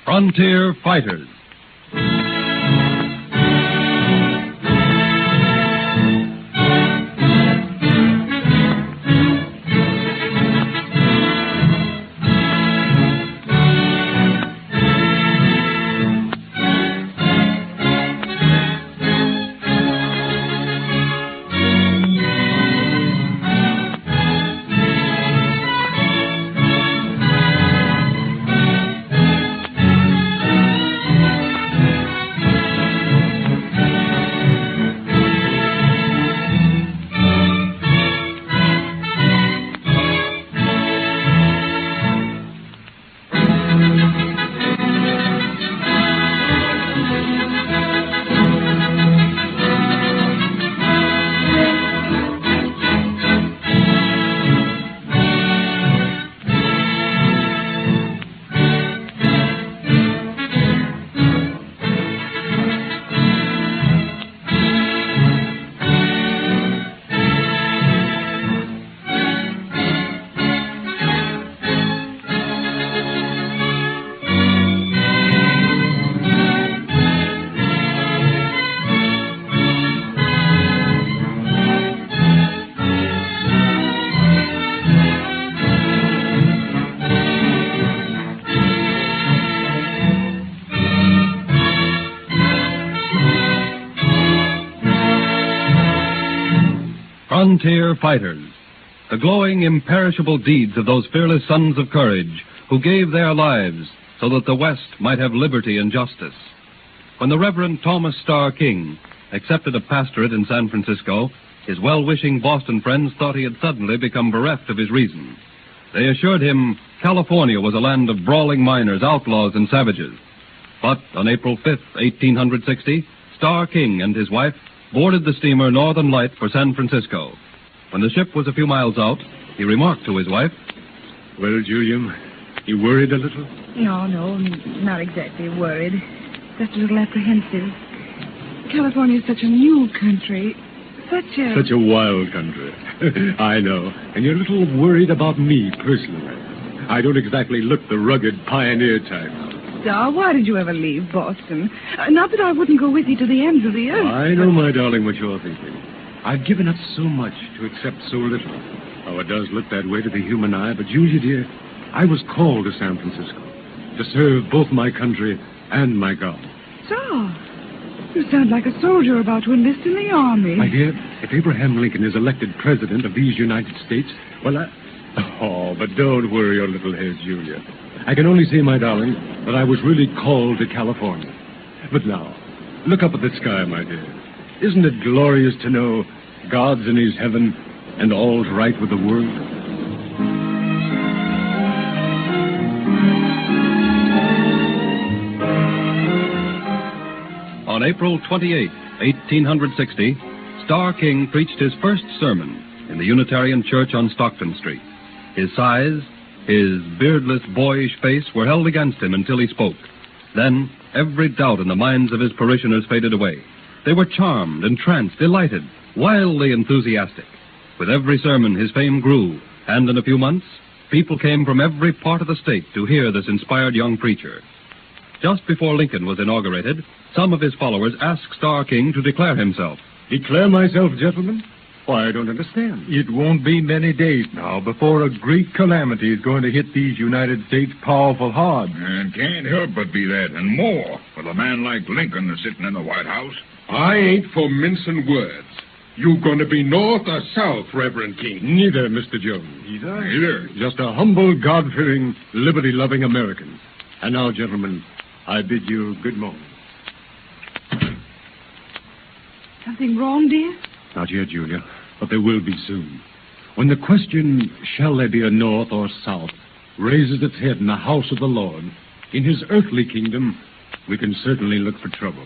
Frontier Fighters. Frontier Fighters, the glowing, imperishable deeds of those fearless sons of courage who gave their lives so that the West might have liberty and justice. When the Reverend Thomas Starr King accepted a pastorate in San Francisco, his well-wishing Boston friends thought he had suddenly become bereft of his reason. They assured him California was a land of brawling miners, outlaws, and savages. But on April 5th, 1860, Starr King and his wife boarded the steamer Northern Light for San Francisco. When the ship was a few miles out, he remarked to his wife, "Well, Julia, you worried a little?" No, not exactly worried. Just a little apprehensive. California is such a new country. Such a wild country. I know. And you're a little worried about me, personally. I don't exactly look the rugged pioneer type. Starr, why did you ever leave Boston? Not that I wouldn't go with you to the ends of the earth. I know, my darling, what you're thinking. I've given up so much to accept so little. Oh, it does look that way to the human eye, but Julia, dear, I was called to San Francisco to serve both my country and my God. Starr, you sound like a soldier about to enlist in the army. My dear, if Abraham Lincoln is elected president of these United States, well, Oh, but don't worry your little head, Julia. I can only say, my darling, that I was really called to California. But now, look up at the sky, my dear. Isn't it glorious to know God's in his heaven and all's right with the world? On April 28, 1860, Starr King preached his first sermon in the Unitarian Church on Stockton Street. His size, his beardless, boyish face were held against him until he spoke. Then, every doubt in the minds of his parishioners faded away. They were charmed, entranced, delighted, wildly enthusiastic. With every sermon, his fame grew, and in a few months, people came from every part of the state to hear this inspired young preacher. Just before Lincoln was inaugurated, some of his followers asked Starr King to declare himself. Declare myself, gentlemen? Why, I don't understand. It won't be many days now before a great calamity is going to hit these United States powerful hard. And can't help but be that, and more, with a man like Lincoln is sitting in the White House. I ain't for mincing words. You going to be north or south, Reverend King? Neither, Mr. Jones. Neither? Just a humble, God-fearing, liberty-loving American. And now, gentlemen, I bid you good morning. Something wrong, dear? Not yet, Julia, but there will be soon. When the question, shall there be a north or south, raises its head in the house of the Lord, in his earthly kingdom, we can certainly look for trouble.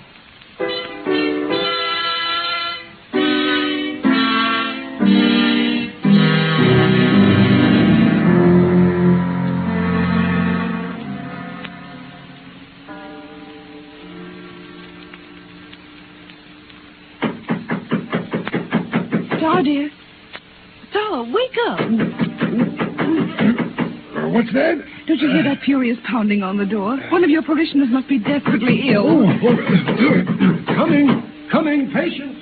Starr, dear. Starr, wake up. What's that? Don't you hear that furious pounding on the door? One of your parishioners must be desperately ill. Coming, patience.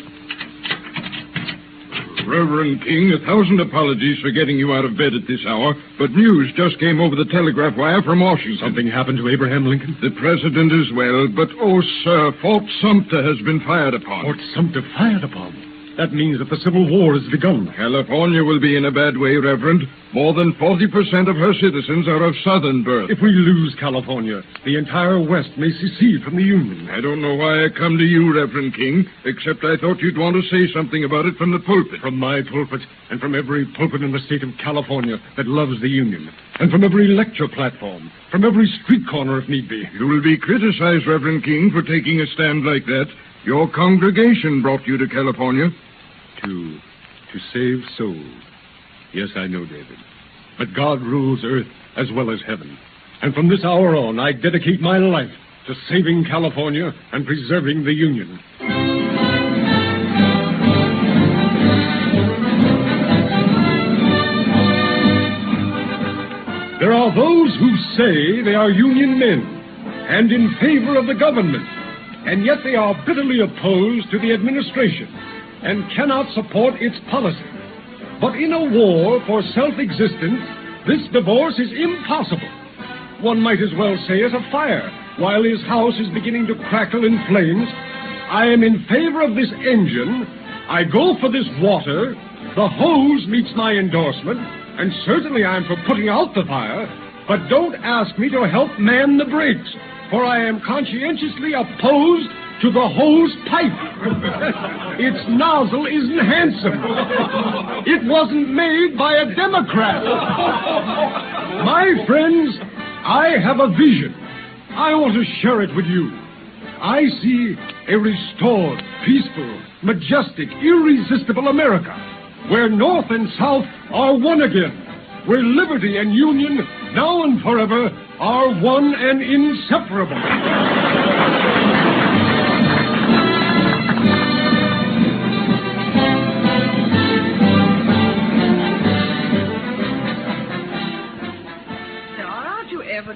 Reverend King, 1,000 apologies for getting you out of bed at this hour, but news just came over the telegraph wire from Washington. Something happened to Abraham Lincoln? The president as well, but, oh, sir, Fort Sumter has been fired upon. Fort Sumter fired upon? That means that the Civil War has begun. California will be in a bad way, Reverend. More than 40% of her citizens are of Southern birth. If we lose California, the entire West may secede from the Union. I don't know why I come to you, Reverend King, except I thought you'd want to say something about it from the pulpit. From my pulpit, and from every pulpit in the state of California that loves the Union, and from every lecture platform, from every street corner if need be. You will be criticized, Reverend King, for taking a stand like that. Your congregation brought you to California. To save souls. Yes, I know, David. But God rules earth as well as heaven. And from this hour on, I dedicate my life to saving California and preserving the Union. There are those who say they are Union men and in favor of the government, and yet they are bitterly opposed to the administration and cannot support its policy. But in a war for self-existence, this divorce is impossible. One might as well say as a fire. While his house is beginning to crackle in flames, I am in favor of this engine. I go for this water. The hose meets my endorsement, and certainly I am for putting out the fire. But don't ask me to help man the brakes, for I am conscientiously opposed to the hose pipe. Its nozzle isn't handsome. It wasn't made by a Democrat. My friends, I have a vision. I want to share it with you. I see a restored, peaceful, majestic, irresistible America, where North and South are one again, where liberty and union, now and forever, are one and inseparable.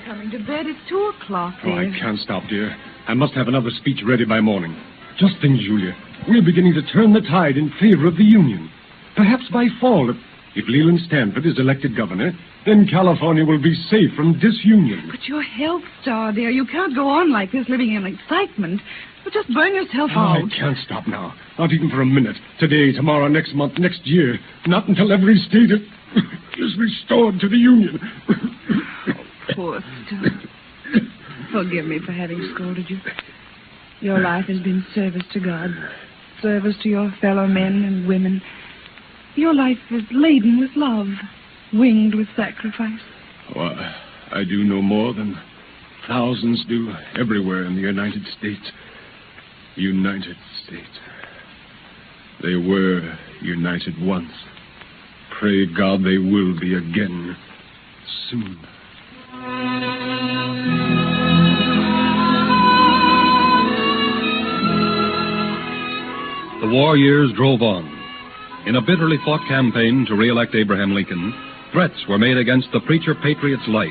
Coming to bed. It's 2 o'clock, Oh, dear. I can't stop, dear. I must have another speech ready by morning. Just think, Julia. We're beginning to turn the tide in favor of the Union. Perhaps by fall, if Leland Stanford is elected governor, then California will be safe from disunion. But your health, Starr, dear. You can't go on like this, living in excitement. You'll just burn yourself out. I can't stop now. Not even for a minute. Today, tomorrow, next month, next year. Not until every state is restored to the Union. Poor Starr. Forgive me for having scolded you. Your life has been service to God, service to your fellow men and women. Your life is laden with love, winged with sacrifice. Oh, I do no more than thousands do everywhere in the United States. United States. They were united once. Pray God they will be again soon. The war years drove on. In a bitterly fought campaign to re-elect Abraham Lincoln, threats were made against the preacher patriot's life.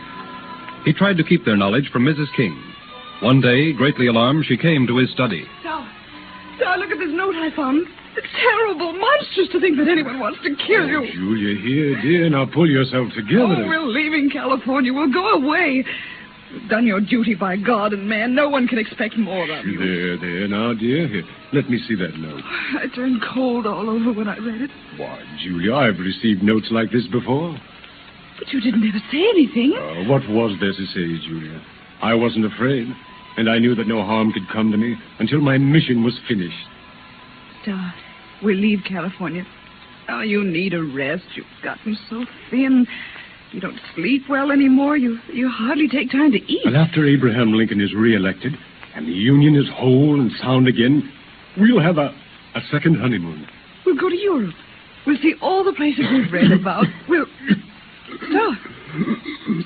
He tried to keep their knowledge from Mrs. King. One day, greatly alarmed, she came to his study. Starr, look at this note I found. It's terrible, monstrous to think that anyone wants to kill you. Julia, here, dear. Now pull yourself together. Oh, we're leaving California. We'll go away. You've done your duty by God and man. No one can expect more of you. There, now, dear. Here, let me see that note. I turned cold all over when I read it. Why, Julia, I've received notes like this before. But you didn't ever say anything. What was there to say, Julia? I wasn't afraid, and I knew that no harm could come to me until my mission was finished. Starr, we'll leave California. Oh, you need a rest. You've gotten so thin. You don't sleep well anymore. You hardly take time to eat. And after Abraham Lincoln is reelected and the Union is whole and sound again, we'll have a second honeymoon. We'll go to Europe. We'll see all the places we've read about. We'll...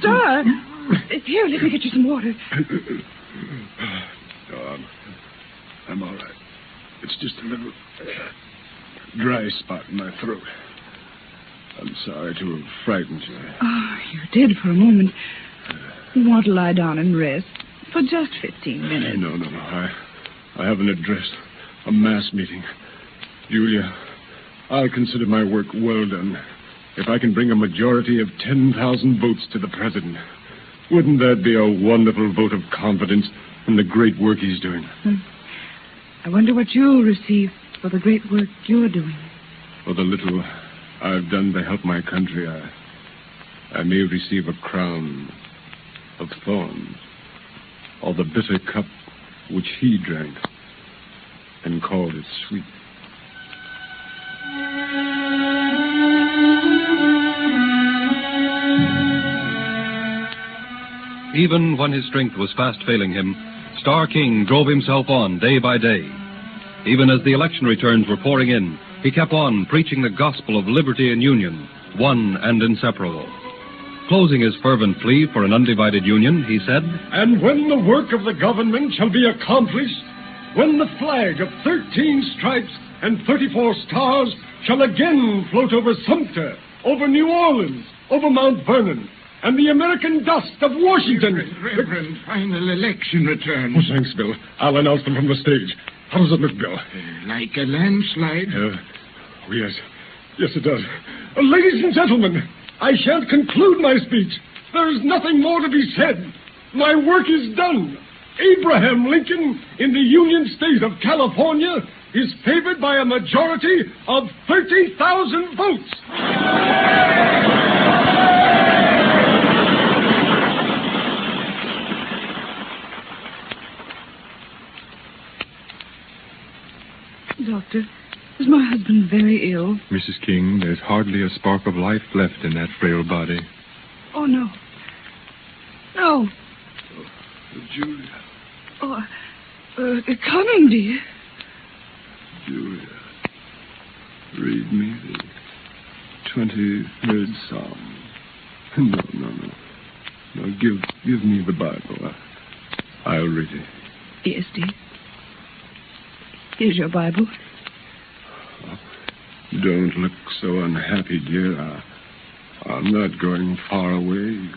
Starr! Here, let me get you some water. Oh, I'm all right. It's just a little dry spot in my throat. I'm sorry to have frightened you. Oh, you did for a moment. You want to lie down and rest for just 15 minutes. No. I have an address, a mass meeting. Julia, I'll consider my work well done if I can bring a majority of 10,000 votes to the president. Wouldn't that be a wonderful vote of confidence in the great work he's doing? I wonder what you'll receive for the great work you're doing. For the little I've done to help my country, I may receive a crown of thorns, or the bitter cup which he drank and called it sweet. Even when his strength was fast failing him, Starr King drove himself on day by day. Even as the election returns were pouring in, he kept on preaching the gospel of liberty and union, one and inseparable. Closing his fervent plea for an undivided union, he said, And when the work of the government shall be accomplished, when the flag of 13 stripes and 34 stars shall again float over Sumter, over New Orleans, over Mount Vernon, and the American dust of Washington... Reverend, final election returns. Oh, thanks, Bill. I'll announce them from the stage. How does it look, Bill? Like a landslide. Oh, yes. Yes, it does. Ladies and gentlemen, I shan't conclude my speech. There is nothing more to be said. My work is done. Abraham Lincoln, in the Union State of California, is favored by a majority of 30,000 votes. Doctor, is my husband very ill? Mrs. King, there's hardly a spark of life left in that frail body. Oh, no. No. Julia. Oh, coming, dear. Julia, read me the 23rd Psalm. No. No, give me the Bible. I'll read it. Yes, dear. Here's your Bible. Don't look so unhappy, dear. I'm not going far away.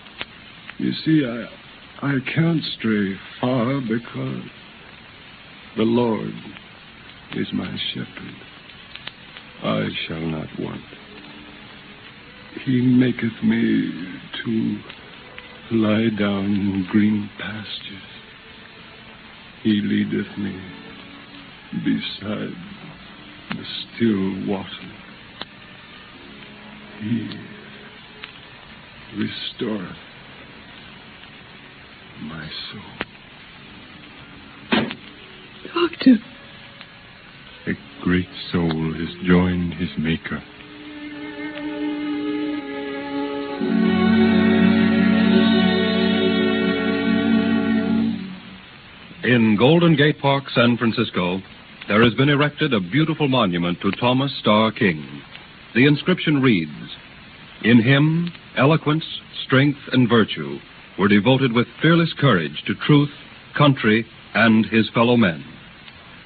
You see, I can't stray far because the Lord is my shepherd. I shall not want. He maketh me to lie down in green pastures. He leadeth me beside the still water. He restoreth my soul. Doctor. A great soul has joined his Maker. In Golden Gate Park, San Francisco, there has been erected a beautiful monument to Thomas Starr King. The inscription reads, In him, eloquence, strength, and virtue were devoted with fearless courage to truth, country, and his fellow men.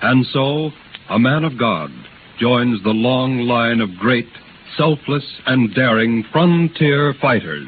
And so, a man of God joins the long line of great, selfless, and daring frontier fighters.